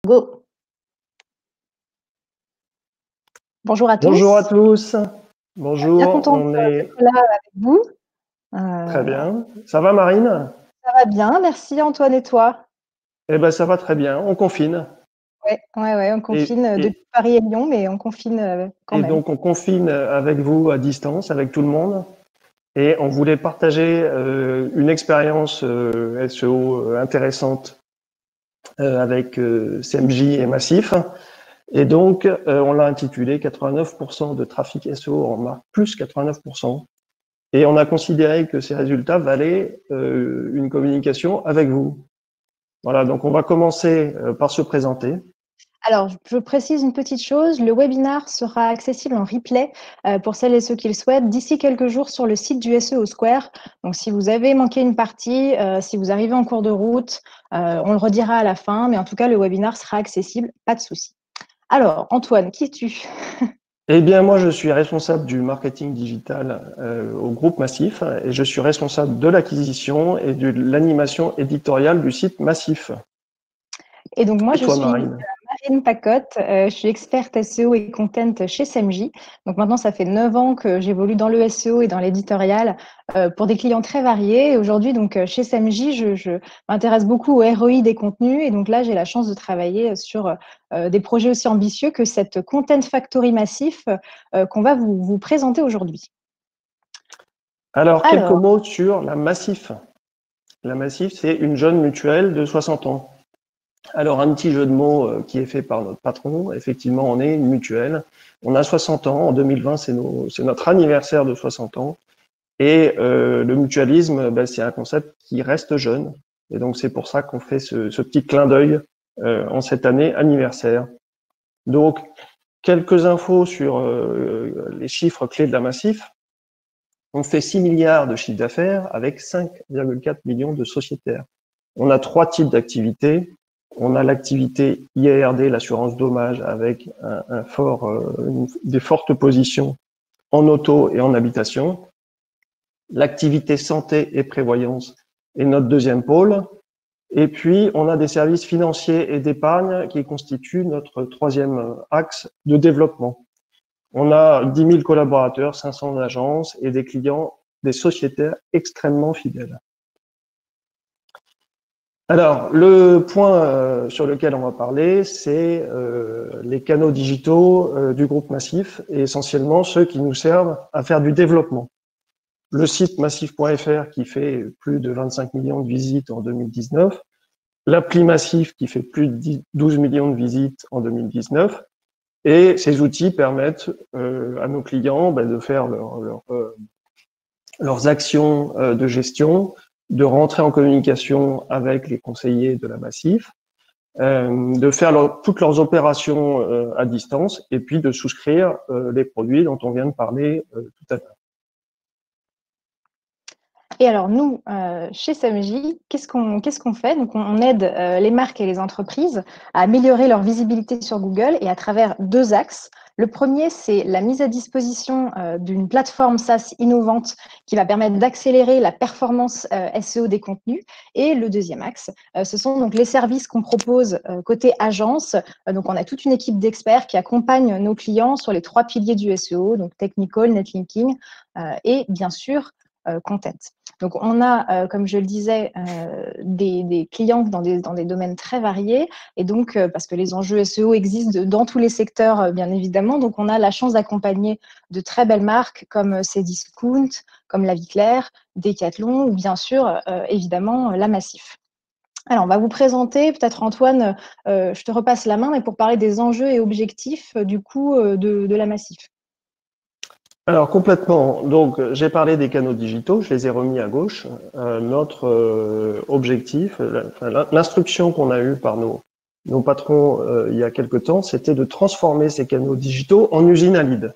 Go. Bonjour à tous. Bonjour à tous. Bien Bonjour, contente on est d'être là avec vous. très bien. Ça va, Marine? Ça va bien, merci Antoine, et toi? Eh ben, ça va très bien. On confine. Ouais, on Et, confine et, depuis Paris et Lyon, mais on confine quand et même. donc, on confine avec vous à distance, avec tout le monde. Et on voulait partager une expérience SEO intéressante avec CMJ et Massif. Et donc, on l'a intitulé 89% de trafic SEO en marque plus 89%. Et on a considéré que ces résultats valaient une communication avec vous. Voilà, donc on va commencer par se présenter. Alors, je précise une petite chose, le webinar sera accessible en replay pour celles et ceux qui le souhaitent d'ici quelques jours sur le site du SEO Square. Donc, si vous avez manqué une partie, si vous arrivez en cours de route, on le redira à la fin, mais en tout cas, le webinar sera accessible, pas de souci. Alors, Antoine, qui es-tu? Eh bien, moi, je suis responsable du marketing digital au groupe Massif et je suis responsable de l'acquisition et de l'animation éditoriale du site Massif. Et donc, moi, Et je toi, suis Marine? Marine Pacotte, je suis experte SEO et content chez SEMJ. Donc maintenant, ça fait 9 ans que j'évolue dans le SEO et dans l'éditorial pour des clients très variés. Et aujourd'hui, donc chez SEMJ, je m'intéresse beaucoup au ROI des contenus. Et donc là, j'ai la chance de travailler sur des projets aussi ambitieux que cette Content Factory Massif qu'on va vous présenter aujourd'hui. Alors, quelques mots sur la Massif. La Massif, c'est une jeune mutuelle de 60 ans. Alors, un petit jeu de mots qui est fait par notre patron. Effectivement, on est une mutuelle. On a 60 ans. En 2020, c'est notre anniversaire de 60 ans. Et le mutualisme, ben, c'est un concept qui reste jeune. Et donc, c'est pour ça qu'on fait ce petit clin d'œil en cette année anniversaire. Donc, quelques infos sur les chiffres clés de la Massif. On fait 6 milliards de chiffre d'affaires avec 5,4 millions de sociétaires. On a 3 types d'activités. On a l'activité IARD, l'assurance dommage, avec des fortes positions en auto et en habitation. L'activité santé et prévoyance est notre deuxième pôle. Et puis, on a des services financiers et d'épargne qui constituent notre troisième axe de développement. On a 10 000 collaborateurs, 500 agences et des clients, des sociétaires extrêmement fidèles. Alors, le point sur lequel on va parler, c'est les canaux digitaux du groupe Massif et essentiellement ceux qui nous servent à faire du développement. Le site massif.fr qui fait plus de 25 millions de visites en 2019, l'appli Massif qui fait plus de 12 millions de visites en 2019, et ces outils permettent à nos clients de faire leurs actions de gestion, de rentrer en communication avec les conseillers de la Massif, de faire toutes leurs opérations à distance et puis de souscrire les produits dont on vient de parler tout à l'heure. Et alors nous, chez SEMJ, qu'est-ce qu'on fait? Donc on aide les marques et les entreprises à améliorer leur visibilité sur Google et à travers 2 axes. Le premier, c'est la mise à disposition d'une plateforme SaaS innovante qui va permettre d'accélérer la performance SEO des contenus. Et le deuxième axe, ce sont donc les services qu'on propose côté agence. Donc on a toute une équipe d'experts qui accompagnent nos clients sur les 3 piliers du SEO, donc technical, netlinking et bien sûr content. Donc, on a, comme je le disais, des clients dans des domaines très variés. Et donc, parce que les enjeux SEO existent dans tous les secteurs, bien évidemment. Donc, on a la chance d'accompagner de très belles marques comme Cdiscount, comme La Vie Claire, Decathlon ou bien sûr, évidemment, la Massif. Alors, on va vous présenter, peut-être Antoine, je te repasse la main, mais pour parler des enjeux et objectifs du coup de la Massif. Alors complètement. Donc j'ai parlé des canaux digitaux, je les ai remis à gauche. Notre objectif, l'instruction qu'on a eue par nos patrons il y a quelque temps, c'était de transformer ces canaux digitaux en usine à leads.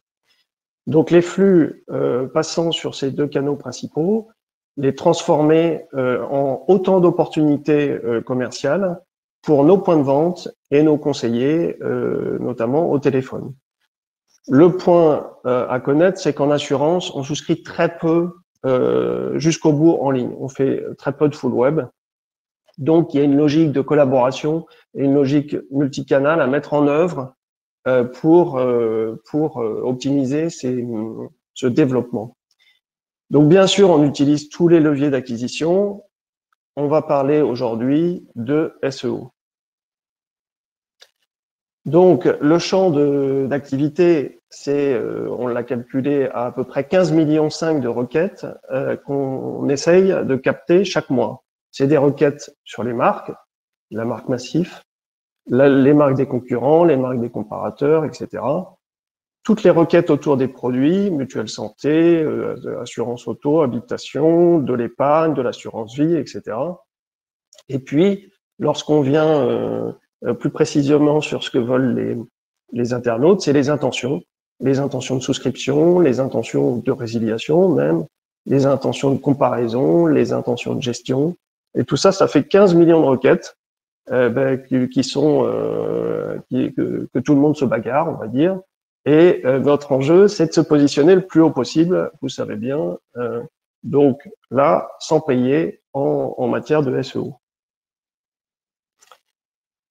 Donc les flux passant sur ces 2 canaux principaux, les transformer en autant d'opportunités commerciales pour nos points de vente et nos conseillers, notamment au téléphone. Le point à connaître, c'est qu'en assurance, on souscrit très peu jusqu'au bout en ligne. On fait très peu de full web. Donc, il y a une logique de collaboration et une logique multicanal à mettre en œuvre pour optimiser ce développement. Donc, bien sûr, on utilise tous les leviers d'acquisition. On va parler aujourd'hui de SEO. Donc, le champ d'activité, on l'a calculé à peu près 15,5 millions de requêtes qu'on essaye de capter chaque mois. C'est des requêtes sur les marques, la marque Massif, les marques des concurrents, les marques des comparateurs, etc. Toutes les requêtes autour des produits, mutuelle santé, assurance auto, habitation, de l'épargne, de l'assurance vie, etc. Et puis, lorsqu'on vient plus précisément sur ce que veulent les internautes, c'est les intentions de souscription, les intentions de résiliation même, les intentions de comparaison, les intentions de gestion. Et tout ça, ça fait 15 millions de requêtes que tout le monde se bagarre, on va dire. Et notre enjeu, c'est de se positionner le plus haut possible, vous savez bien. Donc là, sans payer en matière de SEO.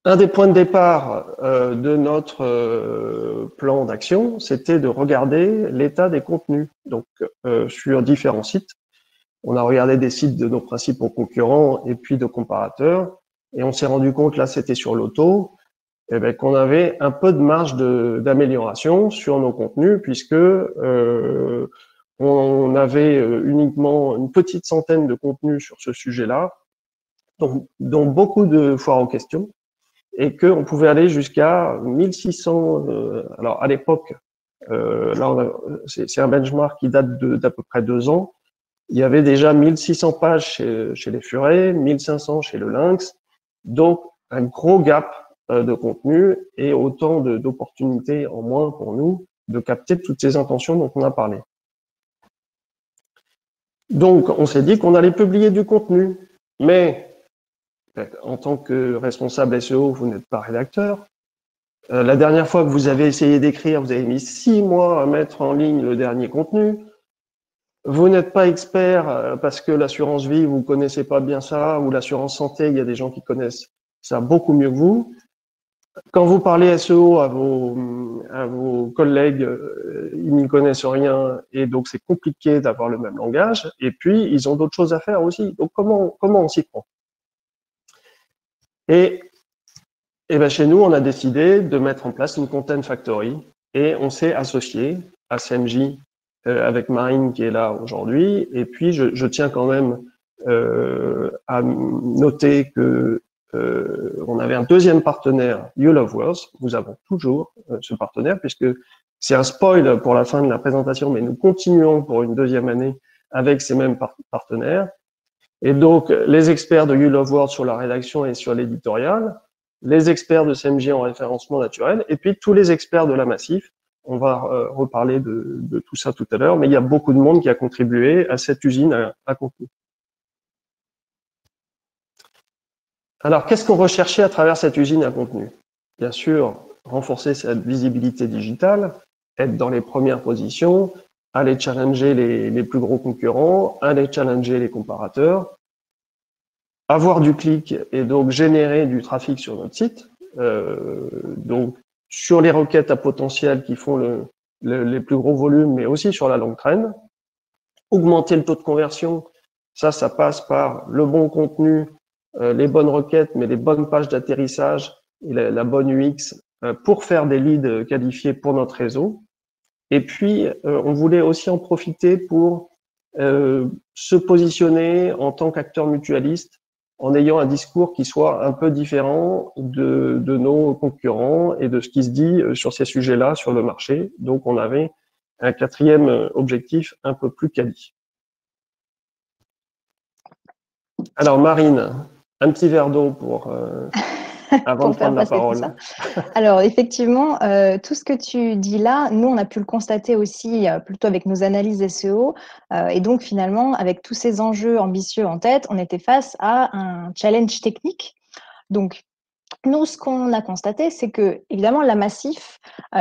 Un des points de départ de notre plan d'action, c'était de regarder l'état des contenus. Donc, sur différents sites, on a regardé des sites de nos principaux concurrents et puis de comparateurs, et on s'est rendu compte, là, c'était sur l'auto, qu'on avait un peu de marge d'amélioration sur nos contenus, puisque on avait uniquement une petite centaine de contenus sur ce sujet-là, dont beaucoup de foires aux questions, et qu'on pouvait aller jusqu'à 1600. Alors à l'époque, là c'est un benchmark qui date d'à peu près 2 ans. Il y avait déjà 1600 pages chez les Furets, 1500 chez le Lynx, donc un gros gap de contenu et autant d'opportunités en moins pour nous de capter toutes ces intentions dont on a parlé. Donc on s'est dit qu'on allait publier du contenu, mais en tant que responsable SEO, vous n'êtes pas rédacteur. La dernière fois que vous avez essayé d'écrire, vous avez mis 6 mois à mettre en ligne le dernier contenu. Vous n'êtes pas expert parce que l'assurance vie, vous connaissez pas bien ça, ou l'assurance santé, il y a des gens qui connaissent ça beaucoup mieux que vous. Quand vous parlez SEO à vos collègues, ils n'y connaissent rien et donc c'est compliqué d'avoir le même langage. Et puis, ils ont d'autres choses à faire aussi. Donc, comment on s'y prend? Et ben chez nous, on a décidé de mettre en place une Content Factory et on s'est associé à CMJ avec Marine qui est là aujourd'hui. Et puis, je tiens quand même à noter que on avait un deuxième partenaire, You Love Words. Nous avons toujours ce partenaire puisque c'est un spoil pour la fin de la présentation, mais nous continuons pour une deuxième année avec ces mêmes partenaires. Et donc, les experts de You Love Words sur la rédaction et sur l'éditorial, les experts de CMJ en référencement naturel, et puis tous les experts de la Massif. On va reparler de tout ça tout à l'heure, mais il y a beaucoup de monde qui a contribué à cette usine à contenu. Alors, qu'est-ce qu'on recherchait à travers cette usine à contenu? Bien sûr, renforcer cette visibilité digitale, être dans les premières positions, aller challenger les plus gros concurrents, aller challenger les comparateurs, avoir du clic et donc générer du trafic sur notre site. Donc, sur les requêtes à potentiel qui font les plus gros volumes, mais aussi sur la longue traîne. Augmenter le taux de conversion, ça passe par le bon contenu, les bonnes requêtes, mais les bonnes pages d'atterrissage et la bonne UX pour faire des leads qualifiés pour notre réseau. Et puis, on voulait aussi en profiter pour se positionner en tant qu'acteur mutualiste en ayant un discours qui soit un peu différent de nos concurrents et de ce qui se dit sur ces sujets-là sur le marché. Donc, on avait un quatrième objectif un peu plus quali. Alors, Marine, un petit verre d'eau pour avant de prendre la parole. Alors, effectivement, tout ce que tu dis là, nous, on a pu le constater aussi plutôt avec nos analyses SEO. Et donc, finalement, avec tous ces enjeux ambitieux en tête, on était face à un challenge technique. Donc, nous, ce qu'on a constaté, c'est que, évidemment, la Massif,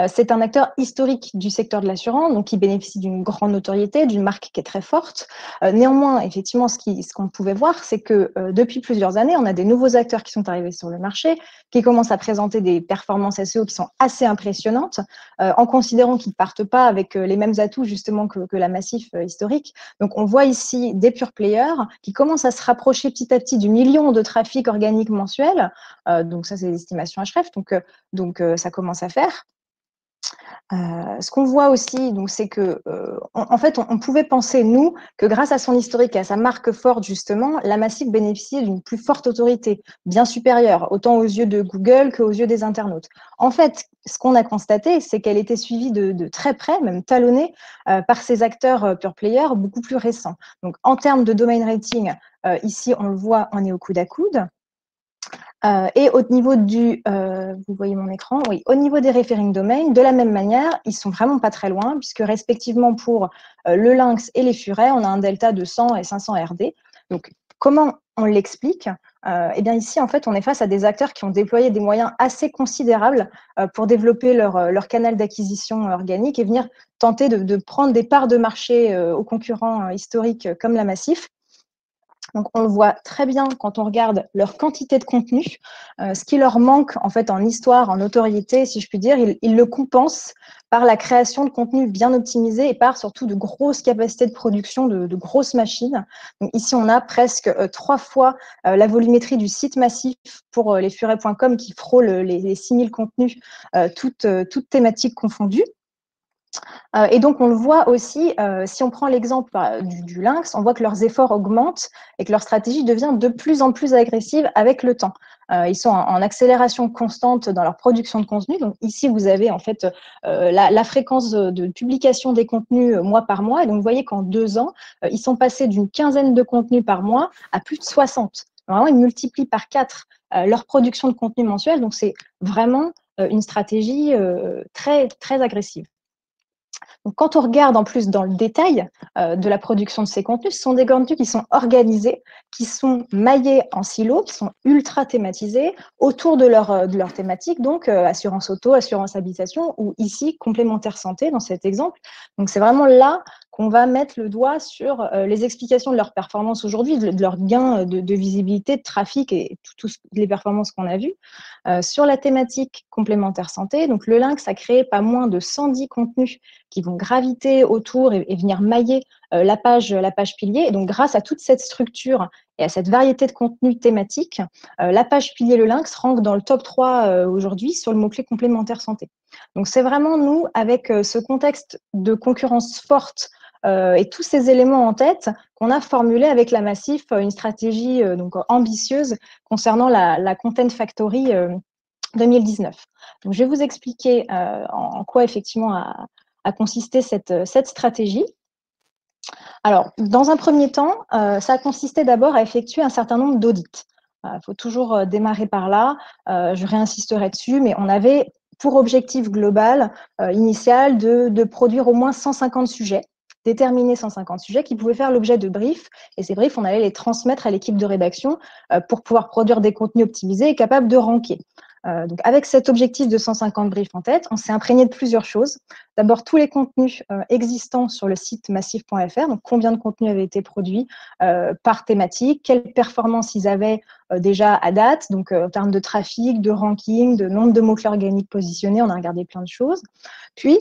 c'est un acteur historique du secteur de l'assurance, donc qui bénéficie d'une grande notoriété, d'une marque qui est très forte. Néanmoins, effectivement, ce qu'on pouvait voir, c'est que depuis plusieurs années, on a des nouveaux acteurs qui sont arrivés sur le marché, qui commencent à présenter des performances SEO qui sont assez impressionnantes, en considérant qu'ils ne partent pas avec les mêmes atouts, justement, que la Massif historique. Donc, on voit ici des pure players qui commencent à se rapprocher petit à petit du million de trafic organique mensuel. Donc ça, c'est des estimations Ahrefs, donc ça commence à faire. Ce qu'on voit aussi, c'est que, en fait, on pouvait penser, nous, que grâce à son historique et à sa marque forte, justement, la Massif bénéficiait d'une plus forte autorité, bien supérieure, autant aux yeux de Google qu'aux yeux des internautes. En fait, ce qu'on a constaté, c'est qu'elle était suivie de très près, même talonnée, par ces acteurs pure players beaucoup plus récents. Donc, en termes de domain rating, ici, on le voit, on est au coude à coude. Et au niveau vous voyez mon écran, oui, au niveau des referring domains, de la même manière, ils sont vraiment pas très loin, puisque respectivement pour le lynx et les furets, on a un delta de 100 et 500 RD. Donc, comment on l'explique? Eh bien, ici, en fait, on est face à des acteurs qui ont déployé des moyens assez considérables pour développer leur canal d'acquisition organique et venir tenter de prendre des parts de marché aux concurrents historiques comme la Massif. Donc, on le voit très bien quand on regarde leur quantité de contenu. Ce qui leur manque, en fait, en histoire, en notoriété, si je puis dire, ils le compensent par la création de contenu bien optimisé et par surtout de grosses capacités de production, de grosses machines. Donc, ici, on a presque 3 fois la volumétrie du site Massif pour lesfurets.com qui frôle les 6000 contenus, toutes thématiques confondues. Et donc, on le voit aussi, si on prend l'exemple du lynx, on voit que leurs efforts augmentent et que leur stratégie devient de plus en plus agressive avec le temps. Ils sont en accélération constante dans leur production de contenu. Donc, ici, vous avez en fait la fréquence de publication des contenus mois par mois. Et donc, vous voyez qu'en 2 ans, ils sont passés d'une quinzaine de contenus par mois à plus de 60. Vraiment, ils multiplient par 4 leur production de contenu mensuel. Donc, c'est vraiment une stratégie très, très agressive. Donc, quand on regarde en plus dans le détail de la production de ces contenus, ce sont des contenus qui sont organisés, qui sont maillés en silos, qui sont ultra thématisés autour de leur thématique, donc assurance auto, assurance habitation ou ici complémentaire santé dans cet exemple. Donc, c'est vraiment là qu'on va mettre le doigt sur les explications de leur performance aujourd'hui, de leur gain de visibilité, de trafic et toutes les performances qu'on a vues. Sur la thématique complémentaire santé, donc le Lynx a créé pas moins de 110 contenus qui vont graviter autour et venir mailler la page pilier. Et donc, grâce à toute cette structure et à cette variété de contenus thématiques, la page pilier Le Lynx rank dans le top 3 aujourd'hui sur le mot-clé complémentaire santé. Donc, c'est vraiment nous, avec ce contexte de concurrence forte et tous ces éléments en tête, qu'on a formulé avec la Massif une stratégie donc ambitieuse concernant la Content Factory 2019. Donc, je vais vous expliquer en quoi effectivement a consisté cette stratégie. Alors, dans un premier temps, ça a consisté d'abord à effectuer un certain nombre d'audits. Il faut toujours démarrer par là. Je réinsisterai dessus, mais on avait pour objectif global initial de produire au moins 150 sujets, déterminer 150 sujets qui pouvaient faire l'objet de briefs. Et ces briefs, on allait les transmettre à l'équipe de rédaction pour pouvoir produire des contenus optimisés et capables de ranker. Donc, avec cet objectif de 150 briefs en tête, on s'est imprégné de plusieurs choses. D'abord, tous les contenus existants sur le site massif.fr, donc combien de contenus avaient été produits par thématique, quelles performances ils avaient déjà à date, donc en termes de trafic, de ranking, de nombre de mots-clés organiques positionnés, on a regardé plein de choses. Puis,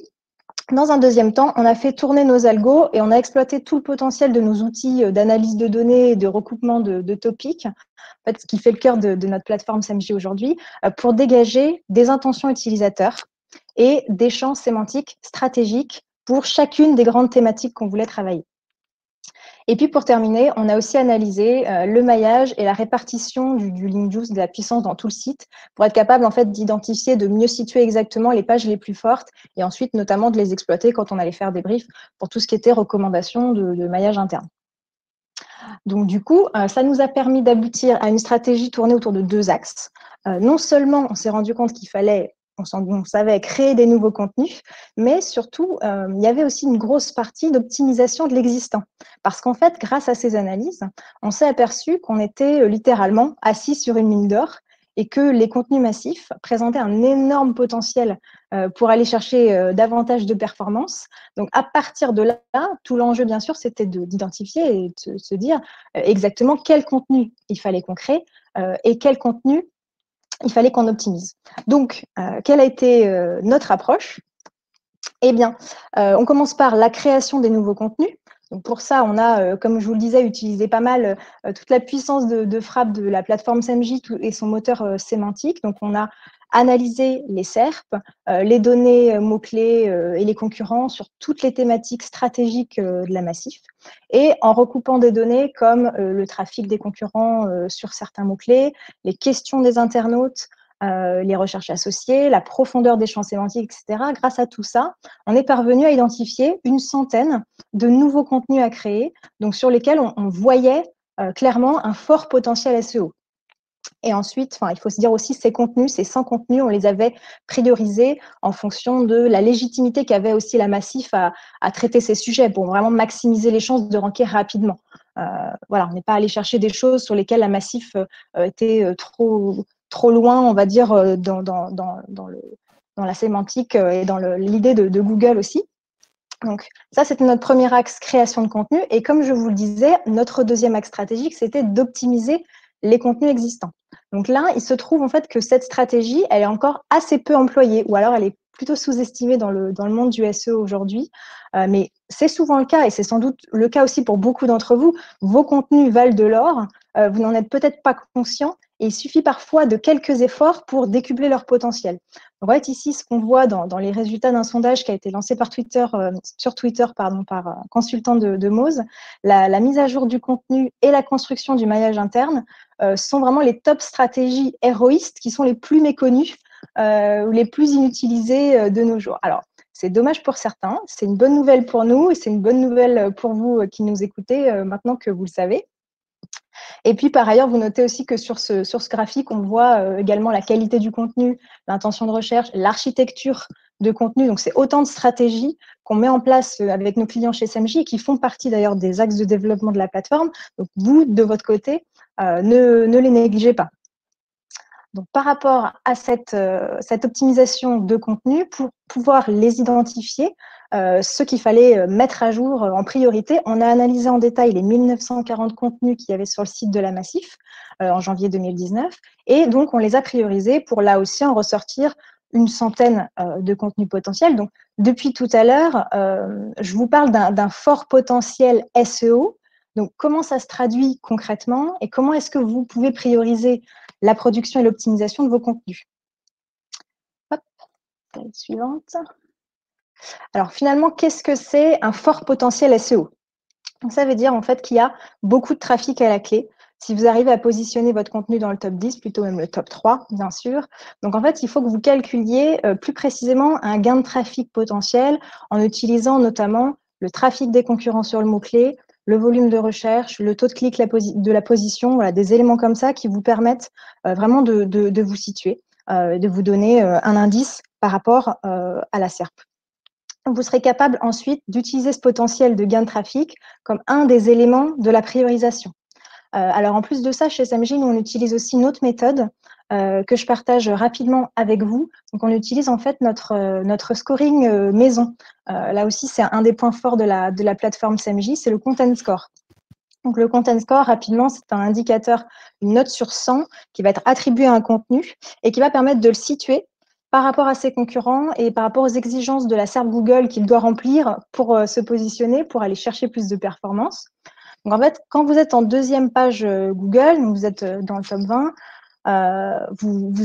dans un deuxième temps, on a fait tourner nos algos et on a exploité tout le potentiel de nos outils d'analyse de données et de recoupement de topics, en fait, ce qui fait le cœur de notre plateforme SAMJ aujourd'hui, pour dégager des intentions utilisateurs et des champs sémantiques stratégiques pour chacune des grandes thématiques qu'on voulait travailler. Et puis, pour terminer, on a aussi analysé le maillage et la répartition du link juice, de la puissance dans tout le site, pour être capable en fait d'identifier, de mieux situer exactement les pages les plus fortes et ensuite notamment de les exploiter quand on allait faire des briefs pour tout ce qui était recommandations de maillage interne. Donc, du coup, ça nous a permis d'aboutir à une stratégie tournée autour de 2 axes. Non seulement on s'est rendu compte qu'il fallait, on savait créer des nouveaux contenus, mais surtout, il y avait aussi une grosse partie d'optimisation de l'existant. Parce qu'en fait, grâce à ces analyses, on s'est aperçu qu'on était littéralement assis sur une mine d'or et que les contenus massifs présentaient un énorme potentiel pour aller chercher davantage de performance. Donc, à partir de là, tout l'enjeu, bien sûr, c'était d'identifier et de se dire exactement quel contenu il fallait qu'on crée et quel contenu il fallait qu'on optimise. Donc, quelle a été notre approche? Eh bien, on commence par la création des nouveaux contenus. Donc pour ça, on a, comme je vous le disais, utilisé pas mal toute la puissance de frappe de la plateforme SEMJ et son moteur sémantique. Donc on a analysé les SERP, les données mots-clés et les concurrents sur toutes les thématiques stratégiques de la Massif. Et en recoupant des données comme le trafic des concurrents sur certains mots-clés, les questions des internautes, les recherches associées, la profondeur des champs sémantiques, etc. Grâce à tout ça, on est parvenu à identifier une centaine de nouveaux contenus à créer, donc sur lesquels on voyait clairement un fort potentiel SEO. Et ensuite, il faut se dire aussi, ces contenus, ces 100 contenus, on les avait priorisés en fonction de la légitimité qu'avait aussi la Massif à traiter ces sujets pour vraiment maximiser les chances de ranker rapidement. Voilà, on n'est pas allé chercher des choses sur lesquelles la Massif était trop loin, on va dire, dans la sémantique et dans l'idée de Google aussi. Donc, ça, c'était notre premier axe création de contenu. Et comme je vous le disais, notre deuxième axe stratégique, c'était d'optimiser les contenus existants. Donc là, il se trouve en fait que cette stratégie, elle est encore assez peu employée, ou alors elle est plutôt sous-estimée dans le monde du SEO aujourd'hui. Mais c'est souvent le cas, et c'est sans doute le cas aussi pour beaucoup d'entre vous. Vos contenus valent de l'or, vous n'en êtes peut-être pas conscient, et il suffit parfois de quelques efforts pour décupler leur potentiel. Donc, en fait, ici, ce qu'on voit dans les résultats d'un sondage qui a été lancé par Twitter, sur Twitter par un consultant de Moz, la mise à jour du contenu et la construction du maillage interne sont vraiment les top stratégies héroïstes qui sont les plus méconnues ou les plus inutilisées de nos jours. Alors, c'est dommage pour certains, c'est une bonne nouvelle pour nous et c'est une bonne nouvelle pour vous qui nous écoutez maintenant que vous le savez. Et puis, par ailleurs, vous notez aussi que sur ce graphique, on voit également la qualité du contenu, l'intention de recherche, l'architecture de contenu. Donc, c'est autant de stratégies qu'on met en place avec nos clients chez SMJ et qui font partie d'ailleurs des axes de développement de la plateforme. Donc, vous, de votre côté, ne les négligez pas. Donc, par rapport à cette optimisation de contenu, pour pouvoir les identifier, ce qu'il fallait mettre à jour en priorité, on a analysé en détail les 1940 contenus qu'il y avait sur le site de la Massif en janvier 2019. Et donc, on les a priorisés pour là aussi en ressortir une centaine de contenus potentiels. Donc, depuis tout à l'heure, je vous parle d'un fort potentiel SEO. Donc, comment ça se traduit concrètement et comment est-ce que vous pouvez prioriser la production et l'optimisation de vos contenus. Hop, slide suivante. Alors, finalement, qu'est-ce que c'est un fort potentiel SEO? Donc, ça veut dire en fait qu'il y a beaucoup de trafic à la clé. Si vous arrivez à positionner votre contenu dans le top 10, plutôt même le top 3, bien sûr. Donc, en fait, il faut que vous calculiez plus précisément un gain de trafic potentiel en utilisant notamment le trafic des concurrents sur le mot-clé, le volume de recherche, le taux de clic de la position, voilà, des éléments comme ça qui vous permettent vraiment de vous situer, de vous donner un indice par rapport à la SERP. Vous serez capable ensuite d'utiliser ce potentiel de gain de trafic comme un des éléments de la priorisation. Alors, en plus de ça, chez SMJ, nous, on utilise aussi une autre méthode que je partage rapidement avec vous. Donc, on utilise en fait notre scoring maison. Là aussi, c'est un des points forts de la plateforme SMJ, c'est le Content Score. Donc, le Content Score, rapidement, c'est un indicateur, une note sur 100 qui va être attribuée à un contenu et qui va permettre de le situer par rapport à ses concurrents et par rapport aux exigences de la SERP Google qu'il doit remplir pour se positionner, pour aller chercher plus de performance. Donc, en fait, quand vous êtes en deuxième page Google, donc vous êtes dans le top 20,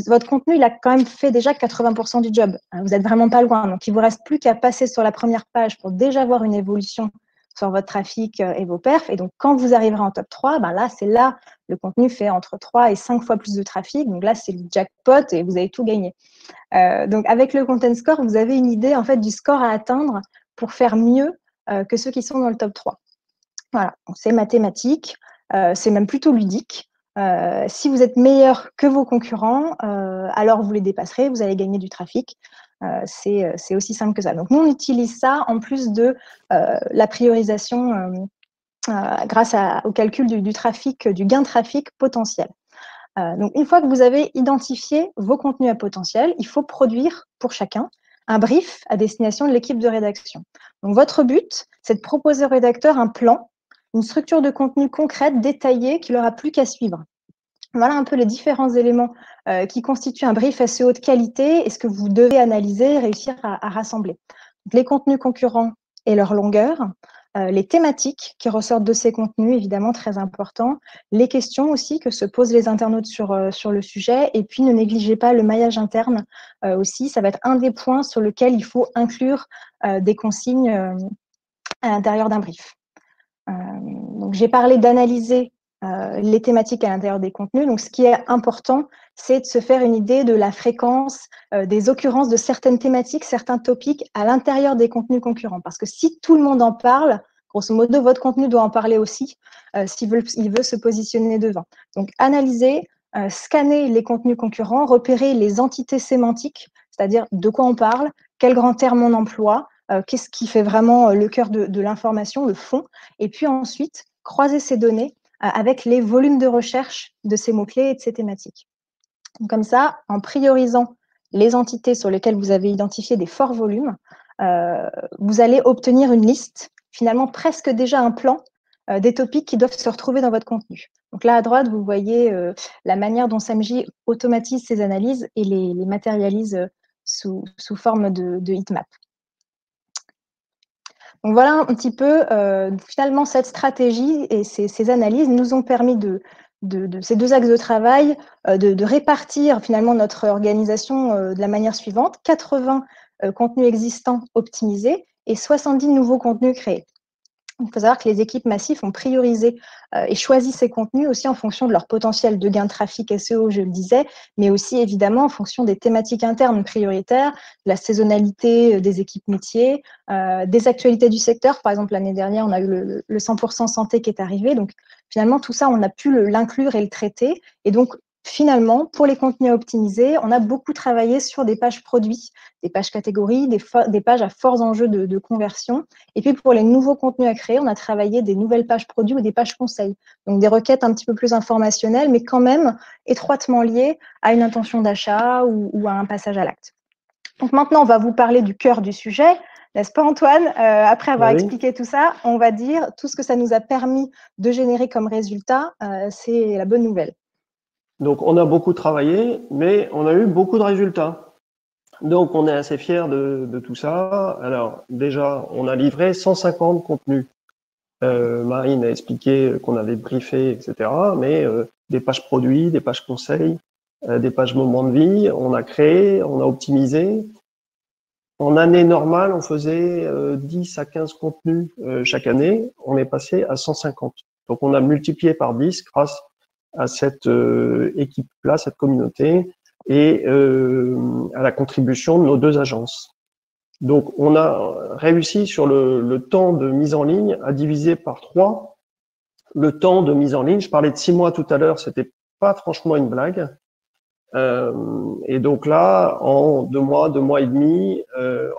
votre contenu, il a quand même fait déjà 80% du job. Vous n'êtes vraiment pas loin. Donc, il ne vous reste plus qu'à passer sur la première page pour déjà voir une évolution sur votre trafic et vos perfs. Et donc, quand vous arriverez en top 3, ben là, c'est là, le contenu fait entre 3 et 5 fois plus de trafic. Donc là, c'est le jackpot et vous avez tout gagné. Donc, avec le Content Score, vous avez une idée en fait du score à atteindre pour faire mieux que ceux qui sont dans le top 3. Voilà, c'est mathématique, c'est même plutôt ludique. Si vous êtes meilleur que vos concurrents, alors vous les dépasserez, vous allez gagner du trafic. C'est aussi simple que ça. Donc, nous, on utilise ça en plus de la priorisation grâce au calcul du trafic, du gain de trafic potentiel. Donc, une fois que vous avez identifié vos contenus à potentiel, il faut produire pour chacun un brief à destination de l'équipe de rédaction. Donc, votre but, c'est de proposer au rédacteur un plan, une structure de contenu concrète, détaillée, qu'il n'aura plus qu'à suivre. Voilà un peu les différents éléments qui constituent un brief SEO de qualité et ce que vous devez analyser et réussir à rassembler. Donc, les contenus concurrents et leur longueur, les thématiques qui ressortent de ces contenus, évidemment très important, les questions aussi que se posent les internautes sur le sujet, et puis ne négligez pas le maillage interne aussi, ça va être un des points sur lequel il faut inclure des consignes à l'intérieur d'un brief. Donc j'ai parlé d'analyser les thématiques à l'intérieur des contenus. Donc, ce qui est important, c'est de se faire une idée de la fréquence, des occurrences de certaines thématiques, certains topics à l'intérieur des contenus concurrents. Parce que si tout le monde en parle, grosso modo, votre contenu doit en parler aussi s'il veut se positionner devant. Donc, analyser, scanner les contenus concurrents, repérer les entités sémantiques, c'est-à-dire de quoi on parle, quel grand terme on emploie, qu'est-ce qui fait vraiment le cœur de l'information, le fond, et puis ensuite, croiser ces données avec les volumes de recherche de ces mots-clés et de ces thématiques. Donc, comme ça, en priorisant les entités sur lesquelles vous avez identifié des forts volumes, vous allez obtenir une liste, finalement presque déjà un plan des topics qui doivent se retrouver dans votre contenu. Donc là, à droite, vous voyez la manière dont SAMJ automatise ces analyses et les matérialise sous forme de heatmap. Donc voilà un petit peu, finalement, cette stratégie et ces analyses nous ont permis de ces deux axes de travail, de répartir finalement notre organisation de la manière suivante: 80 contenus existants optimisés et 70 nouveaux contenus créés. Il faut savoir que les équipes Massif ont priorisé et choisi ces contenus aussi en fonction de leur potentiel de gain de trafic SEO, je le disais, mais aussi évidemment en fonction des thématiques internes prioritaires, de la saisonnalité des équipes métiers, des actualités du secteur. Par exemple, l'année dernière, on a eu le 100% santé qui est arrivé. Donc, finalement, tout ça, on a pu l'inclure et le traiter. Et donc, finalement, pour les contenus à optimiser, on a beaucoup travaillé sur des pages produits, des pages catégories, des pages à forts enjeux de conversion. Et puis, pour les nouveaux contenus à créer, on a travaillé des nouvelles pages produits ou des pages conseils. Donc, des requêtes un petit peu plus informationnelles, mais quand même étroitement liées à une intention d'achat ou à un passage à l'acte. Donc, maintenant, on va vous parler du cœur du sujet. N'est-ce pas, Antoine? Après avoir expliqué tout ça, on va dire tout ce que ça nous a permis de générer comme résultat. C'est la bonne nouvelle. Donc, on a beaucoup travaillé, mais on a eu beaucoup de résultats. Donc, on est assez fiers de tout ça. Alors, déjà, on a livré 150 contenus. Marine a expliqué qu'on avait briefé, etc. Mais des pages produits, des pages conseils, des pages moments de vie, on a créé, on a optimisé. En année normale, on faisait 10 à 15 contenus chaque année. On est passé à 150. Donc, on a multiplié par 10 grâce à cette équipe-là, cette communauté, et à la contribution de nos deux agences. Donc, on a réussi sur le temps de mise en ligne à diviser par 3 le temps de mise en ligne. Je parlais de 6 mois tout à l'heure, c'était pas franchement une blague. Et donc là, en 2 mois et demi,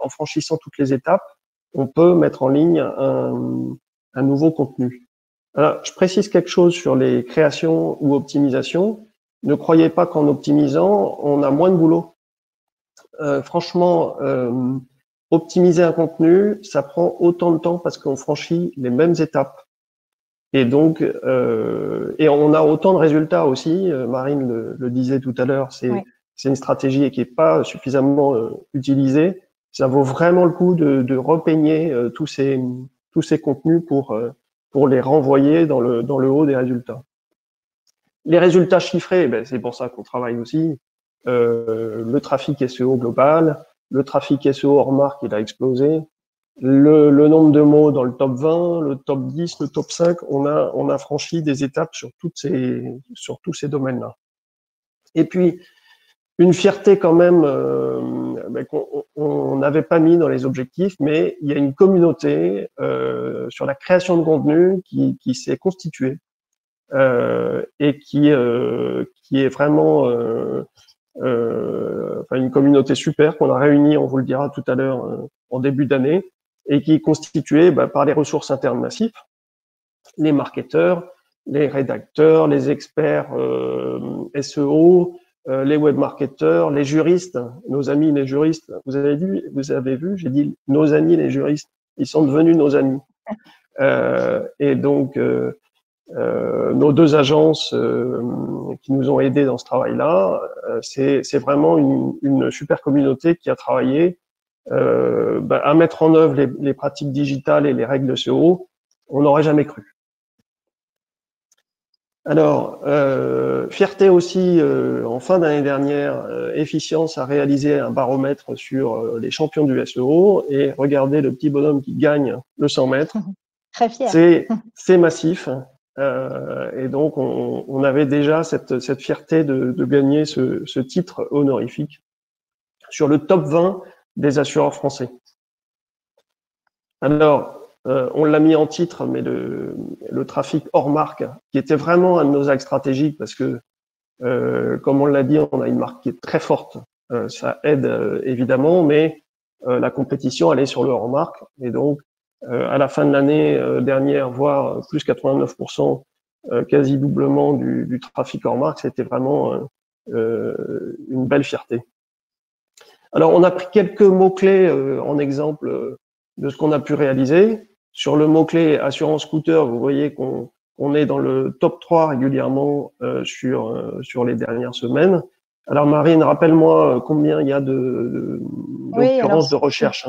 en franchissant toutes les étapes, on peut mettre en ligne un nouveau contenu. Alors, je précise quelque chose sur les créations ou optimisations. Ne croyez pas qu'en optimisant, on a moins de boulot. Franchement, optimiser un contenu, ça prend autant de temps parce qu'on franchit les mêmes étapes. Et donc, et on a autant de résultats aussi. Marine le disait tout à l'heure, c'est une stratégie qui est pas suffisamment utilisée. Ça vaut vraiment le coup de repeigner tous ces contenus pour les renvoyer dans le haut des résultats. Les résultats chiffrés, ben, c'est pour ça qu'on travaille aussi. Le trafic SEO global, le trafic SEO hors marque, il a explosé. Le nombre de mots dans le top 20, le top 10, le top 5, on a franchi des étapes sur tous ces domaines-là. Et puis, une fierté quand même qu'on n'avait pas mis dans les objectifs, mais il y a une communauté sur la création de contenu qui s'est constituée et qui est vraiment une communauté super qu'on a réunie, on vous le dira tout à l'heure, en début d'année, et qui est constituée par les ressources internes Massif, les marketeurs, les rédacteurs, les experts SEO, les webmarketeurs, les juristes, nos amis les juristes. Vous avez vu, j'ai dit nos amis les juristes. Ils sont devenus nos amis. Et donc, nos deux agences qui nous ont aidés dans ce travail-là, c'est vraiment une super communauté qui a travaillé à mettre en œuvre les pratiques digitales et les règles de SEO. On n'aurait jamais cru. Alors, fierté aussi, en fin d'année dernière, Efficience a réalisé un baromètre sur les champions du SEO et regardez le petit bonhomme qui gagne le 100 mètres. Très fier. C'est massif. Et donc, on avait déjà cette fierté de gagner ce titre honorifique sur le top 20 des assureurs français. Alors, on l'a mis en titre, mais le trafic hors marque, qui était vraiment un de nos axes stratégiques, parce que, comme on l'a dit, on a une marque qui est très forte. Ça aide évidemment, mais la compétition, elle est sur le hors marque. Et donc, à la fin de l'année dernière, voire plus 89%, quasi doublement du trafic hors marque, c'était vraiment une belle fierté. Alors, on a pris quelques mots-clés en exemple de ce qu'on a pu réaliser. Sur le mot-clé assurance scooter, vous voyez qu'on est dans le top 3 régulièrement sur les dernières semaines. Alors Marine, rappelle-moi combien il y a d'occurrences de recherche.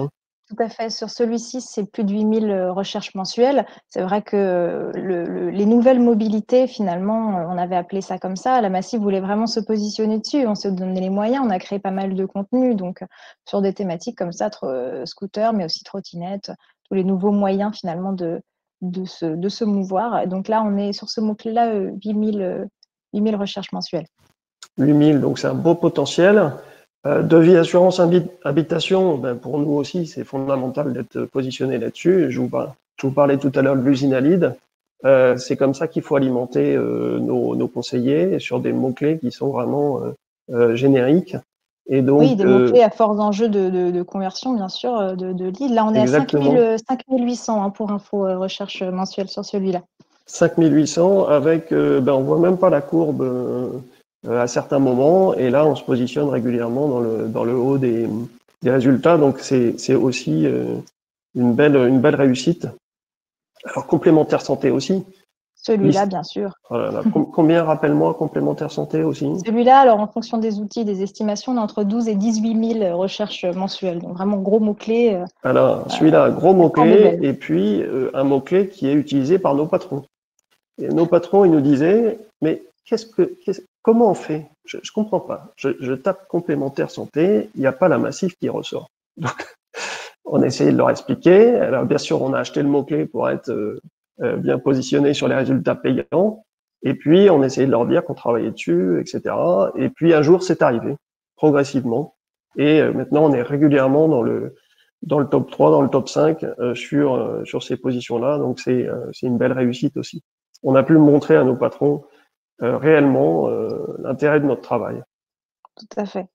Tout à fait. Sur celui-ci, c'est plus de 8000 recherches mensuelles. C'est vrai que les nouvelles mobilités, finalement, on avait appelé ça comme ça. La Massif voulait vraiment se positionner dessus. On s'est donné les moyens. On a créé pas mal de contenu. Donc, sur des thématiques comme ça, scooter, mais aussi trottinette, tous les nouveaux moyens, finalement, de se mouvoir. Donc là, on est sur ce mot-clé-là, 8000 recherches mensuelles. 8000, donc c'est un beau potentiel. Devis assurance habitation, pour nous aussi, c'est fondamental d'être positionné là-dessus. Je vous parlais tout à l'heure de l'usine à lead. C'est comme ça qu'il faut alimenter nos conseillers sur des mots-clés qui sont vraiment génériques. Et donc, oui, des mots-clés à fort enjeu de conversion, bien sûr, de lead. Là, on est à 5800 pour info, recherche mensuelle sur celui-là. 5800 avec, on voit même pas la courbe à certains moments, et là on se positionne régulièrement dans le haut des résultats, donc c'est aussi une belle réussite. Alors complémentaire santé aussi. Celui-là, bien sûr. Voilà. Combien, rappelle-moi, complémentaire santé aussi? Celui-là, alors en fonction des outils, des estimations, on a entre 12 et 18 000 recherches mensuelles, donc vraiment gros mots-clés. Alors celui-là, gros mots-clés, et puis un mot-clé qui est utilisé par nos patrons. Et nos patrons, ils nous disaient, mais comment on fait? Je comprends pas. Je tape complémentaire santé, il n'y a pas la Massif qui ressort. Donc, on a essayé de leur expliquer. Alors, bien sûr, on a acheté le mot-clé pour être bien positionné sur les résultats payants. Et puis, on a essayé de leur dire qu'on travaillait dessus, etc. Et puis, un jour, c'est arrivé, progressivement. Et maintenant, on est régulièrement dans le top 3, dans le top 5 sur ces positions-là. Donc, c'est une belle réussite aussi. On a pu montrer à nos patrons réellement l'intérêt de notre travail. Tout à fait.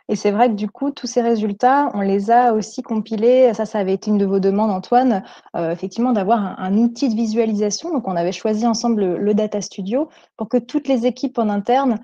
Et c'est vrai que du coup, tous ces résultats, on les a aussi compilés. Ça avait été une de vos demandes, Antoine, effectivement, d'avoir un outil de visualisation. Donc, on avait choisi ensemble le Data Studio pour que toutes les équipes en interne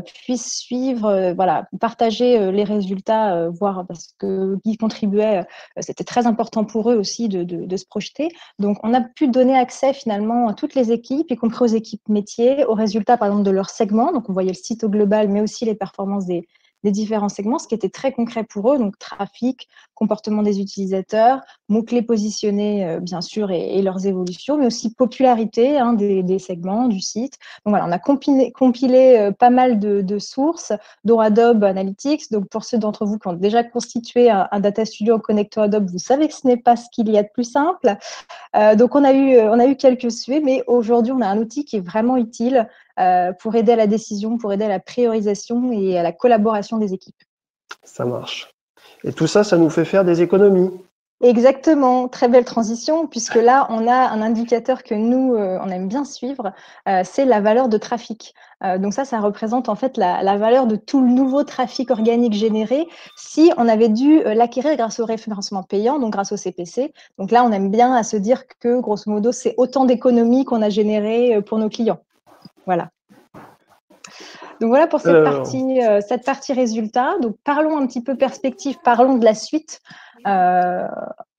puissent suivre, partager les résultats, voir parce qu'ils contribuaient. C'était très important pour eux aussi de se projeter. Donc, on a pu donner accès finalement à toutes les équipes, y compris aux équipes métiers, aux résultats, par exemple, de leur segment. Donc, on voyait le site au global, mais aussi les performances des différents segments, ce qui était très concret pour eux, donc trafic, comportement des utilisateurs, mots-clés positionnés, bien sûr, et leurs évolutions, mais aussi popularité des segments, du site. Donc voilà, on a compilé pas mal de sources, dont Adobe Analytics. Donc pour ceux d'entre vous qui ont déjà constitué un Data Studio en connectant Adobe, vous savez que ce n'est pas ce qu'il y a de plus simple. Donc on a eu quelques suées, mais aujourd'hui, on a un outil qui est vraiment utile pour aider à la décision, pour aider à la priorisation et à la collaboration des équipes. Ça marche. Et tout ça, ça nous fait faire des économies. Exactement, très belle transition, puisque là, on a un indicateur que nous, on aime bien suivre, c'est la valeur de trafic. Donc ça représente en fait la valeur de tout le nouveau trafic organique généré si on avait dû l'acquérir grâce au référencement payant, donc grâce au CPC. Donc là, on aime bien à se dire que, grosso modo, c'est autant d'économies qu'on a généré pour nos clients. Voilà. Donc voilà pour cette partie résultat. Donc parlons un petit peu perspective, parlons de la suite.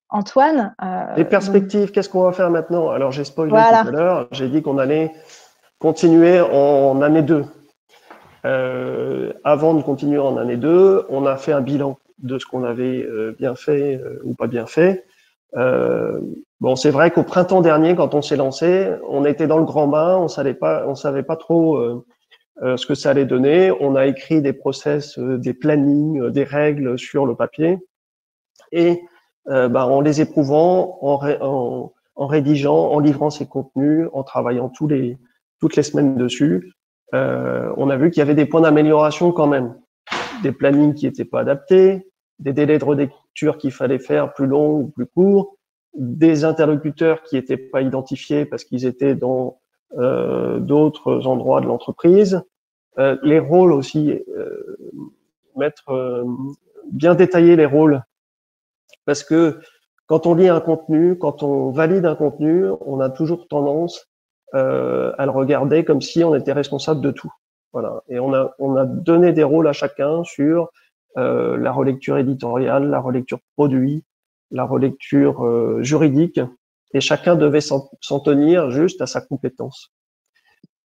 Antoine. Les perspectives, qu'est-ce qu'on va faire maintenant? Alors, j'ai spoilé voilà. tout à l'heure, j'ai dit qu'on allait continuer en année 2. Avant de continuer en année 2, on a fait un bilan de ce qu'on avait bien fait ou pas bien fait. Bon, c'est vrai qu'au printemps dernier, quand on s'est lancé, on était dans le grand bain, on savait pas trop ce que ça allait donner. On a écrit des process, des plannings, des règles sur le papier. Et en les éprouvant, en rédigeant, en livrant ces contenus, en travaillant toutes les semaines dessus, on a vu qu'il y avait des points d'amélioration quand même. Des plannings qui n'étaient pas adaptés, des délais de relecture qu'il fallait faire plus longs ou plus courts, des interlocuteurs qui n'étaient pas identifiés parce qu'ils étaient dans d'autres endroits de l'entreprise, les rôles aussi, bien détailler les rôles. Parce que quand on lit un contenu, quand on valide un contenu, on a toujours tendance à le regarder comme si on était responsable de tout. Voilà. Et on a donné des rôles à chacun sur la relecture éditoriale, la relecture produit, la relecture juridique, et chacun devait s'en tenir juste à sa compétence.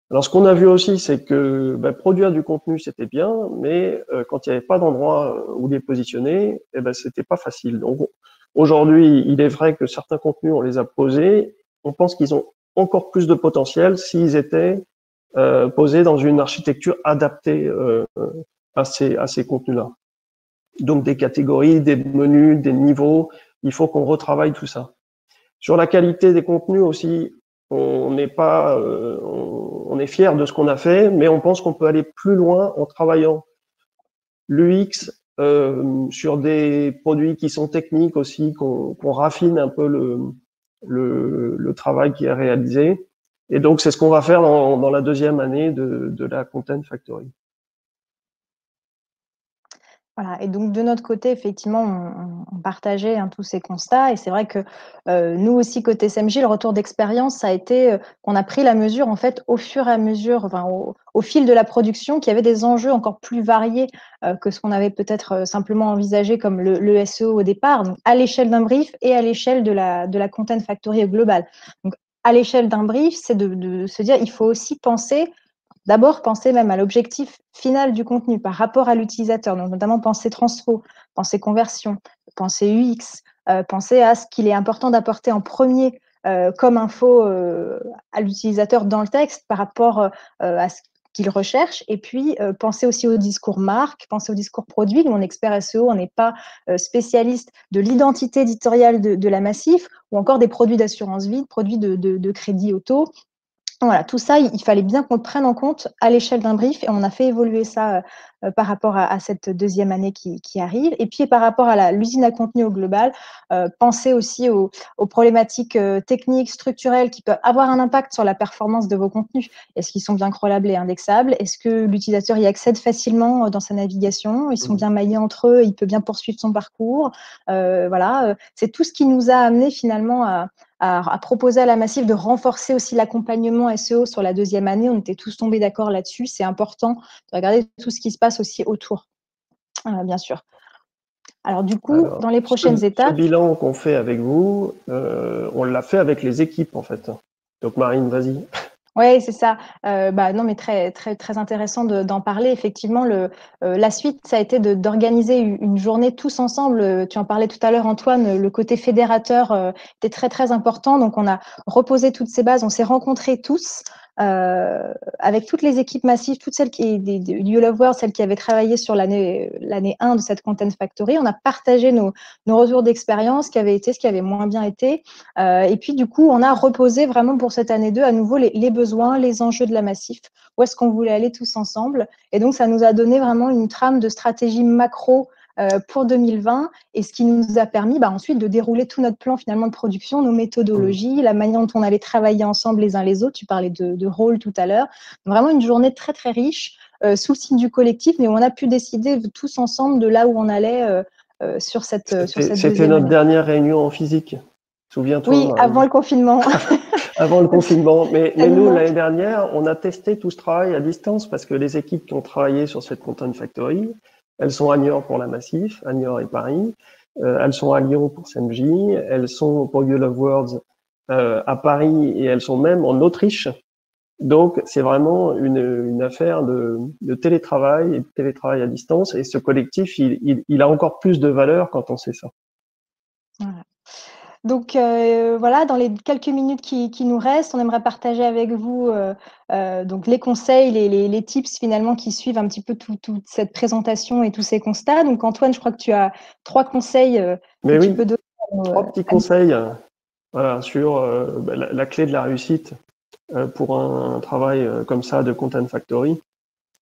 Alors, ce qu'on a vu aussi, c'est que produire du contenu, c'était bien, mais quand il n'y avait pas d'endroit où les positionner, c'était pas facile. Donc, aujourd'hui, il est vrai que certains contenus, on les a posés. On pense qu'ils ont encore plus de potentiel s'ils étaient posés dans une architecture adaptée à ces contenus-là. Donc, des catégories, des menus, des niveaux, il faut qu'on retravaille tout ça. Sur la qualité des contenus aussi, on est fier de ce qu'on a fait, mais on pense qu'on peut aller plus loin en travaillant l'UX sur des produits qui sont techniques aussi, qu'on raffine un peu le travail qui est réalisé. Et donc, c'est ce qu'on va faire dans la deuxième année de la Content Factory. Voilà, et donc de notre côté, effectivement, on partageait tous ces constats, et c'est vrai que nous aussi, côté SMJ, le retour d'expérience, ça a été qu'on a pris la mesure, en fait, au fur et à mesure, enfin, au fil de la production, qu'il y avait des enjeux encore plus variés que ce qu'on avait peut-être simplement envisagé comme le SEO au départ, donc à l'échelle d'un brief et à l'échelle de la Content Factory globale. Donc, à l'échelle d'un brief, c'est de se dire, il faut aussi d'abord, penser même à l'objectif final du contenu par rapport à l'utilisateur, donc notamment penser transfo, penser conversion, penser UX, penser à ce qu'il est important d'apporter en premier comme info à l'utilisateur dans le texte par rapport à ce qu'il recherche, et puis penser aussi au discours marque, penser au discours produit. Nous, en expert SEO, on n'est pas spécialiste de l'identité éditoriale de la Massif, ou encore des produits d'assurance vie, produits de crédit auto. Voilà, tout ça, il fallait bien qu'on le prenne en compte à l'échelle d'un brief, et on a fait évoluer ça par rapport à cette deuxième année qui arrive. Et puis, par rapport à l'usine à contenu au global, pensez aussi aux problématiques techniques, structurelles qui peuvent avoir un impact sur la performance de vos contenus. Est-ce qu'ils sont bien crawlables et indexables? Est-ce que l'utilisateur y accède facilement dans sa navigation? Ils sont bien maillés entre eux? Il peut bien poursuivre son parcours? Voilà, c'est tout ce qui nous a amené finalement à proposer à la Massif de renforcer aussi l'accompagnement SEO sur la deuxième année. On était tous tombés d'accord là-dessus. C'est important de regarder tout ce qui se passe aussi autour, bien sûr. Alors du coup, dans les prochaines étapes… Ce bilan qu'on fait avec vous, on l'a fait avec les équipes en fait. Donc Marine, vas-y. Oui, c'est ça. Non, mais très, très, très intéressant d'en parler. Effectivement, la suite, ça a été d'organiser une journée tous ensemble. Tu en parlais tout à l'heure, Antoine, le côté fédérateur était très, très important. Donc, on a reposé toutes ces bases. On s'est rencontrés tous avec toutes les équipes massives, toutes celles du You Love World, celles qui avaient travaillé sur l'année 1 de cette Content Factory. On a partagé nos retours d'expérience, ce qui avait été, ce qui avait moins bien été. Et puis, du coup, on a reposé vraiment pour cette année 2 à nouveau les besoins, les enjeux de la Massif, où est-ce qu'on voulait aller tous ensemble. Et donc, ça nous a donné vraiment une trame de stratégie macro pour 2020 et ce qui nous a permis ensuite de dérouler tout notre plan finalement de production, nos méthodologies, la manière dont on allait travailler ensemble les uns les autres. Tu parlais de rôle tout à l'heure. Vraiment une journée très, très riche sous le signe du collectif, mais on a pu décider tous ensemble de là où on allait sur cette deuxième année. C'était notre dernière réunion en physique. Souviens-toi. Oui, avant le confinement. Avant le confinement. Mais nous, l'année dernière, on a testé tout ce travail à distance parce que les équipes qui ont travaillé sur cette Content Factory, elles sont à Niort pour la Massif, à Niort et Paris. Elles sont à Lyon pour SMJ. Elles sont pour You Love Words à Paris et elles sont même en Autriche. Donc, c'est vraiment une affaire de télétravail et de télétravail à distance. Et ce collectif, il a encore plus de valeur quand on sait ça. Voilà. Donc voilà, dans les quelques minutes qui nous restent, on aimerait partager avec vous donc les conseils, les tips finalement qui suivent un petit peu toute cette présentation et tous ces constats. Donc Antoine, je crois que tu as 3 conseils que tu peux donner. 3 petits conseils voilà, sur la clé de la réussite pour un travail comme ça de Content Factory.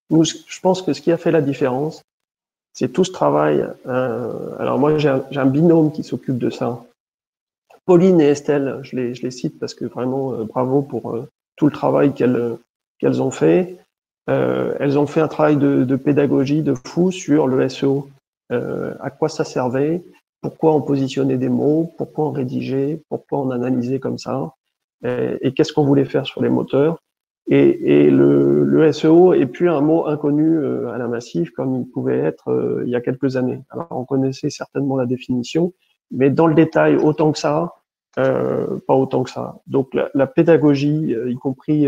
Nous, je pense que ce qui a fait la différence, c'est tout ce travail. Alors moi, j'ai un binôme qui s'occupe de ça. Pauline et Estelle, je les cite parce que vraiment bravo pour tout le travail qu'elles ont fait. Elles ont fait un travail de pédagogie de fou sur le SEO. À quoi ça servait, pourquoi on positionnait des mots, pourquoi on rédigeait, pourquoi on analysait comme ça, et qu'est-ce qu'on voulait faire sur les moteurs. Et le SEO est plus un mot inconnu à la Massif comme il pouvait être il y a quelques années. Alors on connaissait certainement la définition, mais dans le détail autant que ça, pas autant que ça. Donc la pédagogie, y compris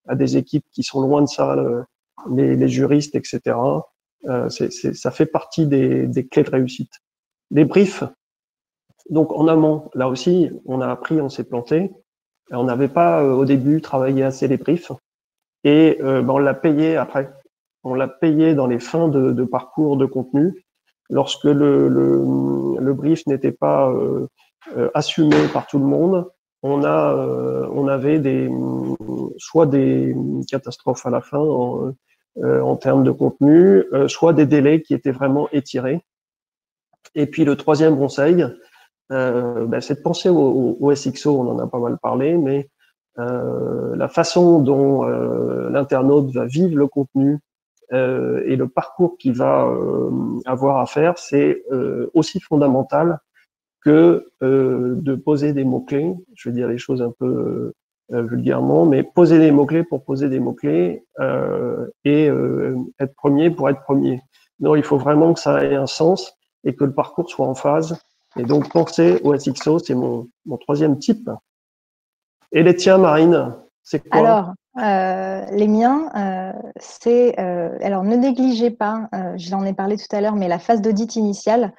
à des équipes qui sont loin de ça, les juristes, etc. Ça fait partie des clés de réussite. Les briefs. Donc en amont, là aussi, on a appris, on s'est planté. On n'avait pas au début travaillé assez les briefs et on l'a payé après. On l'a payé dans les fins de parcours de contenu lorsque le brief n'était pas assumé par tout le monde. On avait soit des catastrophes à la fin en termes de contenu, soit des délais qui étaient vraiment étirés. Et puis le troisième conseil, c'est de penser au SXO, on en a pas mal parlé, mais la façon dont l'internaute va vivre le contenu et le parcours qu'il va avoir à faire, c'est aussi fondamental que de poser des mots-clés. Je vais dire les choses un peu vulgairement, mais poser des mots-clés pour poser des mots-clés et être premier pour être premier. Non, il faut vraiment que ça ait un sens et que le parcours soit en phase. Et donc, penser au SXO, c'est mon troisième type. Et les tiens, Marine, c'est quoi? Alors, les miens, c'est… alors, ne négligez pas, je l'en ai parlé tout à l'heure, mais la phase d'audit initiale,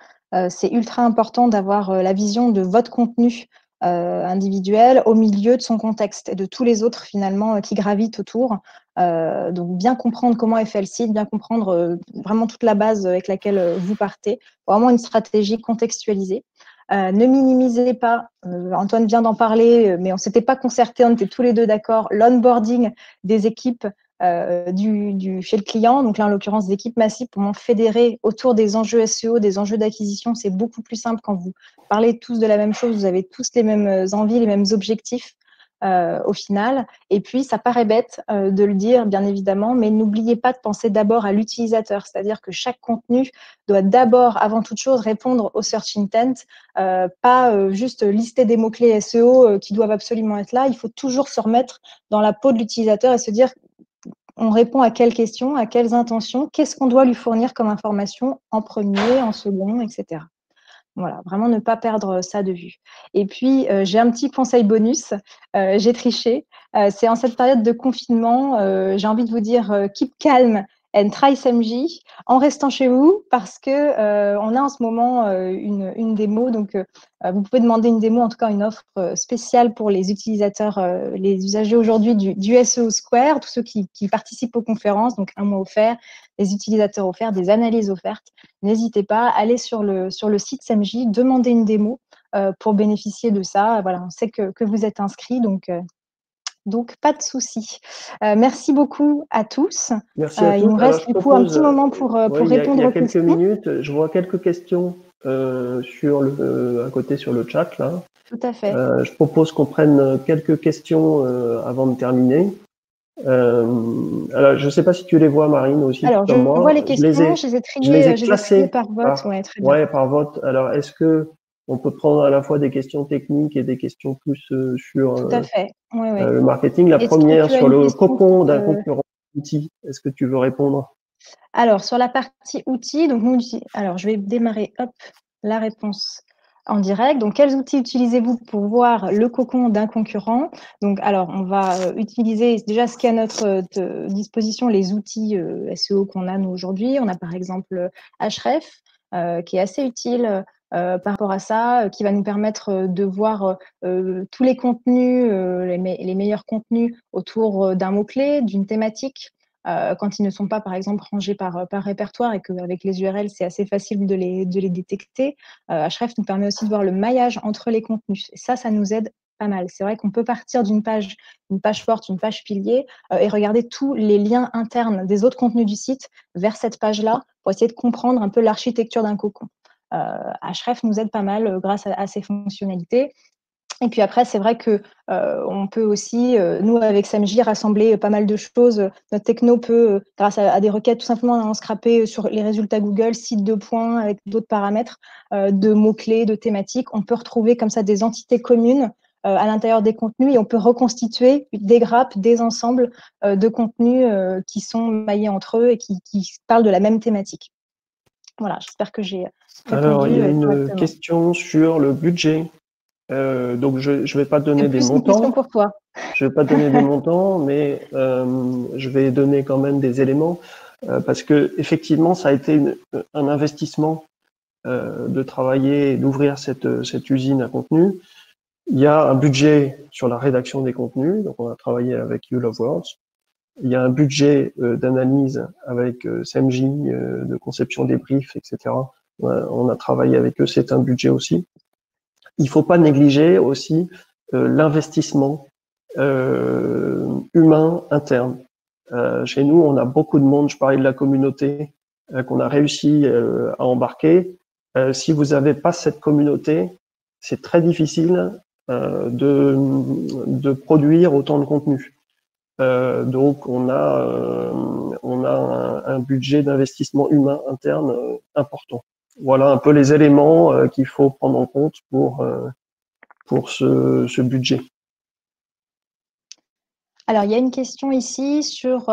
c'est ultra important d'avoir la vision de votre contenu individuel au milieu de son contexte et de tous les autres finalement qui gravitent autour. Donc, bien comprendre comment est fait le site, bien comprendre vraiment toute la base avec laquelle vous partez. Vraiment une stratégie contextualisée. Ne minimisez pas, Antoine vient d'en parler, mais on ne s'était pas concerté, on était tous les deux d'accord, l'onboarding des équipes chez le client, donc là en l'occurrence des équipes massives, pour fédérer autour des enjeux SEO, des enjeux d'acquisition, c'est beaucoup plus simple quand vous parlez tous de la même chose, vous avez tous les mêmes envies, les mêmes objectifs au final. Et puis, ça paraît bête de le dire, bien évidemment, mais n'oubliez pas de penser d'abord à l'utilisateur, c'est-à-dire que chaque contenu doit d'abord, avant toute chose, répondre au search intent, pas juste lister des mots-clés SEO qui doivent absolument être là. Il faut toujours se remettre dans la peau de l'utilisateur et se dire on répond à quelles questions, à quelles intentions, qu'est-ce qu'on doit lui fournir comme information en premier, en second, etc. Voilà, vraiment ne pas perdre ça de vue. Et puis, j'ai un petit conseil bonus, j'ai triché. C'est en cette période de confinement, j'ai envie de vous dire keep calm and try SMJ en restant chez vous parce que on a en ce moment une démo. Donc, vous pouvez demander une démo, en tout cas une offre spéciale pour les utilisateurs, les usagers aujourd'hui du SEO Square, tous ceux qui participent aux conférences, donc un mois offert, les utilisateurs offerts, des analyses offertes. N'hésitez pas, allez sur le site SMJ, demandez une démo pour bénéficier de ça. Voilà, on sait que vous êtes inscrits, donc donc pas de souci. Merci beaucoup à tous. Merci à Il tous. nous Alors, reste je du coup un propose, petit moment pour il y répondre a aux quelques questions. minutes, je vois quelques questions à côté sur le chat, là. Tout à fait. Je propose qu'on prenne quelques questions avant de terminer. Alors, je ne sais pas si tu les vois, Marine, aussi, Alors, tout je comme vois moi. les questions, je les ai triées Classées par vote. Ouais, très bien. par vote. Alors, est-ce que on peut prendre à la fois des questions techniques et des questions plus sur Tout à fait. Ouais, ouais. le marketing? La Est-ce que première, tu as sur une le question cocon d'un concurrent outil. Est-ce que tu veux répondre? Alors, sur la partie outils, donc alors je vais démarrer hop, la réponse en direct. Donc, quels outils utilisez-vous pour voir le cocon d'un concurrent? Donc, alors, on va utiliser déjà ce qui est à notre disposition, les outils SEO qu'on a nous aujourd'hui. On a par exemple Ahref, qui est assez utile par rapport à ça, qui va nous permettre de voir tous les contenus, les meilleurs contenus autour d'un mot-clé, d'une thématique. Quand ils ne sont pas, par exemple, rangés par répertoire et qu'avec les URL, c'est assez facile de les détecter. Ahref nous permet aussi de voir le maillage entre les contenus. Et ça nous aide pas mal. C'est vrai qu'on peut partir une page forte, une page pilier, et regarder tous les liens internes des autres contenus du site vers cette page-là pour essayer de comprendre un peu l'architecture d'un cocon. Ahref nous aide pas mal grâce à ces fonctionnalités. Et puis après, c'est vrai que on peut aussi, nous avec SAMJ, rassembler pas mal de choses. Notre techno peut, grâce à des requêtes, tout simplement en scraper sur les résultats Google, site de points avec d'autres paramètres, de mots-clés, de thématiques. On peut retrouver comme ça des entités communes à l'intérieur des contenus et on peut reconstituer des grappes, des ensembles de contenus qui sont maillés entre eux et qui parlent de la même thématique. Voilà, j'espère que j'ai répondu Alors, il y a une correctement. question sur le budget. Donc, je ne vais pas donner C'est des plus une question montants. pour toi. Je vais pas donner des montants, mais je vais donner quand même des éléments parce que effectivement, ça a été un investissement de travailler et d'ouvrir cette usine à contenu. Il y a un budget sur la rédaction des contenus, donc on a travaillé avec You Love Words. Il y a un budget d'analyse avec SAMJ, de conception des briefs, etc. On a travaillé avec eux, c'est un budget aussi. Il faut pas négliger aussi l'investissement humain interne. Chez nous, on a beaucoup de monde, je parlais de la communauté qu'on a réussi à embarquer. Si vous n'avez pas cette communauté, c'est très difficile de produire autant de contenu. Donc, on a un budget d'investissement humain interne important. Voilà un peu les éléments qu'il faut prendre en compte pour ce budget. Alors, il y a une question ici sur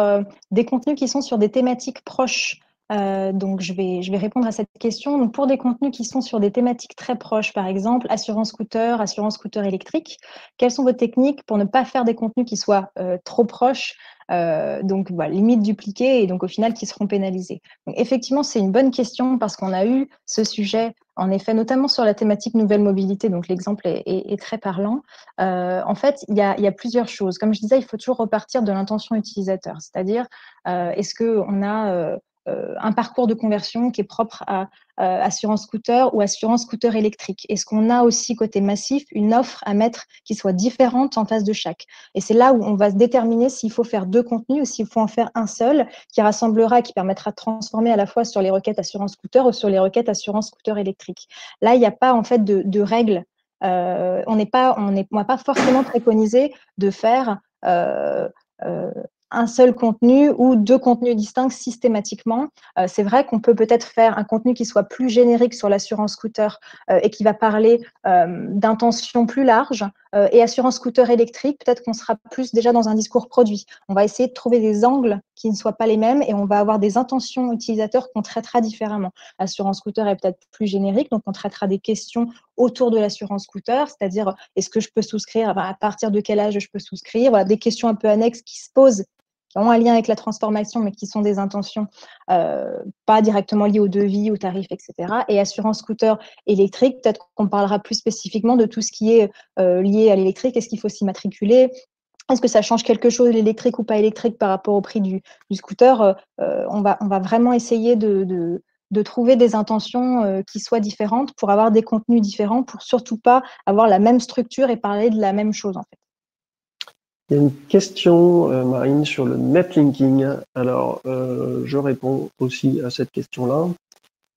des contenus qui sont sur des thématiques proches. Donc, je vais répondre à cette question. Donc, pour des contenus qui sont sur des thématiques très proches, par exemple, assurance scooter électrique, quelles sont vos techniques pour ne pas faire des contenus qui soient trop proches, donc voilà, limite dupliqués et donc au final qui seront pénalisés? Donc, effectivement, c'est une bonne question parce qu'on a eu ce sujet, en effet, notamment sur la thématique nouvelle mobilité. Donc, l'exemple est très parlant. En fait, il y a plusieurs choses. Comme je disais, il faut toujours repartir de l'intention utilisateur, c'est-à-dire est-ce qu'on a un parcours de conversion qui est propre à assurance scooter ou assurance scooter électrique? Est-ce qu'on a aussi côté massif une offre à mettre qui soit différente en face de chaque? Et c'est là où on va se déterminer s'il faut faire deux contenus ou s'il faut en faire un seul qui rassemblera, qui permettra de transformer à la fois sur les requêtes assurance scooter ou sur les requêtes assurance scooter électrique. Là, il n'y a pas en fait de règles. On va pas forcément préconiser de faire un seul contenu ou deux contenus distincts systématiquement. C'est vrai qu'on peut peut-être faire un contenu qui soit plus générique sur l'assurance scooter et qui va parler d'intentions plus larges. Et assurance scooter électrique, peut-être qu'on sera plus déjà dans un discours produit. On va essayer de trouver des angles qui ne soient pas les mêmes et on va avoir des intentions utilisateurs qu'on traitera différemment. Assurance scooter est peut-être plus générique, donc on traitera des questions autour de l'assurance scooter, c'est-à-dire est-ce que je peux souscrire, à partir de quel âge je peux souscrire, voilà, des questions un peu annexes qui se posent, qui ont un lien avec la transformation, mais qui sont des intentions pas directement liées au devis, au tarif, etc. Et assurance scooter électrique, peut-être qu'on parlera plus spécifiquement de tout ce qui est lié à l'électrique. Est-ce qu'il faut s'y matriculer? Est-ce que ça change quelque chose, l'électrique ou pas électrique, par rapport au prix du scooter? On va vraiment essayer de trouver des intentions qui soient différentes pour avoir des contenus différents, pour surtout pas avoir la même structure et parler de la même chose, en fait. Il y a une question, Marine, sur le netlinking. Alors, je réponds aussi à cette question-là.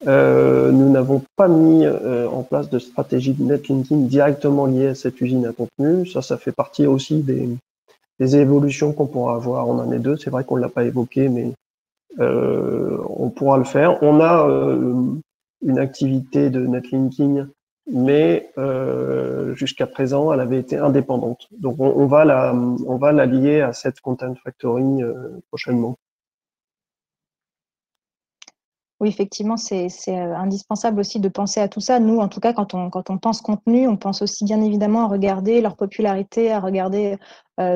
Nous n'avons pas mis en place de stratégie de netlinking directement liée à cette usine à contenu. Ça fait partie aussi des évolutions qu'on pourra avoir en année 2. C'est vrai qu'on ne l'a pas évoqué, mais on pourra le faire. On a une activité de netlinking, mais jusqu'à présent, elle avait été indépendante. Donc, on va la lier à cette Content Factory prochainement. Oui, effectivement, c'est indispensable aussi de penser à tout ça. Nous, en tout cas, quand on pense contenu, on pense aussi bien évidemment à regarder leur popularité, à regarder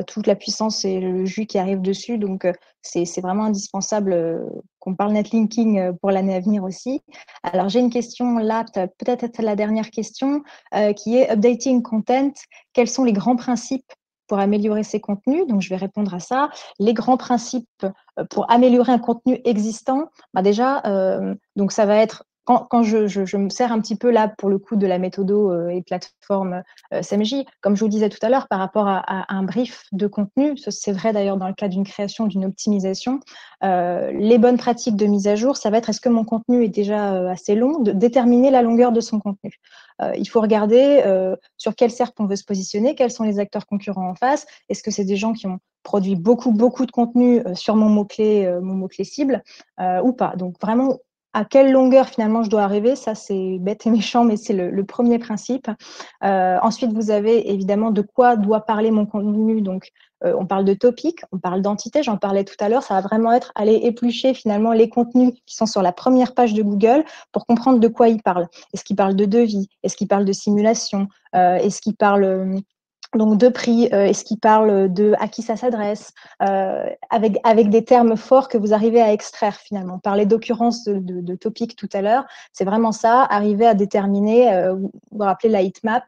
toute la puissance et le jus qui arrive dessus. Donc, c'est vraiment indispensable qu'on parle netlinking pour l'année à venir aussi. Alors, j'ai une question là, peut-être la dernière question, qui est updating content. Quels sont les grands principes pour améliorer ces contenus? Donc, je vais répondre à ça. Les grands principes pour améliorer un contenu existant, bah déjà, donc ça va être quand je me sers un petit peu là pour le coup de la méthodo et plateforme SMJ, comme je vous disais tout à l'heure, par rapport à un brief de contenu, c'est vrai d'ailleurs dans le cas d'une création, d'une optimisation, les bonnes pratiques de mise à jour, ça va être est-ce que mon contenu est déjà assez long, de déterminer la longueur de son contenu. Il faut regarder sur quel SERP on veut se positionner, quels sont les acteurs concurrents en face, est-ce que c'est des gens qui ont produit beaucoup de contenu sur mon mot-clé cible ou pas. Donc vraiment, à quelle longueur finalement je dois arriver, ça c'est bête et méchant, mais c'est le premier principe. Ensuite, vous avez évidemment de quoi doit parler mon contenu. Donc, on parle de topic, on parle d'entité, j'en parlais tout à l'heure. Ça va vraiment être aller éplucher finalement les contenus qui sont sur la première page de Google pour comprendre de quoi ils parlent. Est-ce qu'ils parlent de devis? Est-ce qu'ils parlent de simulation? Est-ce qu'ils parlent donc de prix, est-ce qu'il parle de à qui ça s'adresse, avec des termes forts que vous arrivez à extraire finalement. On parlait d'occurrence de topic tout à l'heure, c'est vraiment ça, arriver à déterminer, vous vous rappelez la heatmap,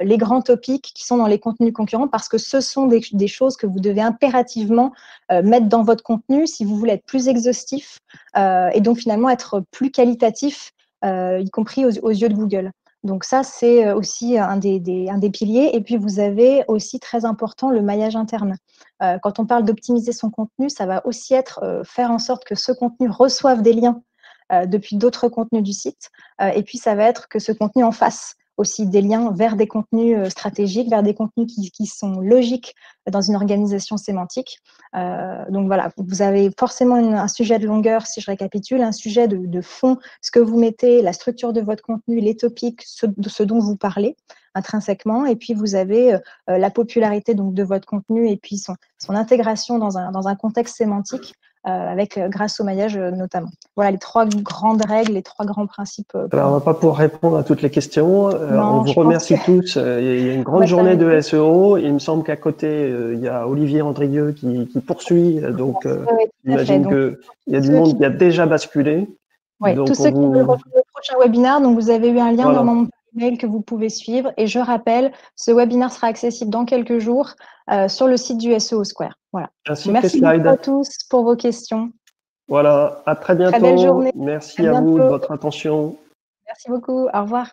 les grands topics qui sont dans les contenus concurrents parce que ce sont des choses que vous devez impérativement mettre dans votre contenu si vous voulez être plus exhaustif et donc finalement être plus qualitatif, y compris aux yeux de Google. Donc ça, c'est aussi un des piliers. Et puis, vous avez aussi très important le maillage interne. Quand on parle d'optimiser son contenu, ça va aussi être faire en sorte que ce contenu reçoive des liens depuis d'autres contenus du site. Et puis, ça va être que ce contenu en fasse aussi des liens vers des contenus stratégiques, vers des contenus qui sont logiques dans une organisation sémantique. Donc voilà, vous avez forcément un sujet de longueur, si je récapitule, un sujet de fond, ce que vous mettez, la structure de votre contenu, les topics, ce dont vous parlez intrinsèquement, et puis vous avez la popularité donc, de votre contenu et puis son intégration dans un contexte sémantique grâce au maillage notamment. Voilà les trois grandes règles, les trois grands principes. Alors, on va pas pouvoir répondre à toutes les questions. Non, on vous remercie tous. Il y a une grande journée de SEO. Il me semble qu'à côté, il y a Olivier Andrieux qui poursuit. Donc, j'imagine qu'il y a du monde qui a déjà basculé. Oui, tous ceux qui veulent rejoindre le prochain webinaire, donc vous avez eu un lien dans mon mail que vous pouvez suivre. Et je rappelle, ce webinaire sera accessible dans quelques jours sur le site du SEO Square. Voilà. Merci beaucoup à tous pour vos questions. Voilà, à très bientôt. Très belle journée. Merci à vous de votre attention. Merci beaucoup. Au revoir.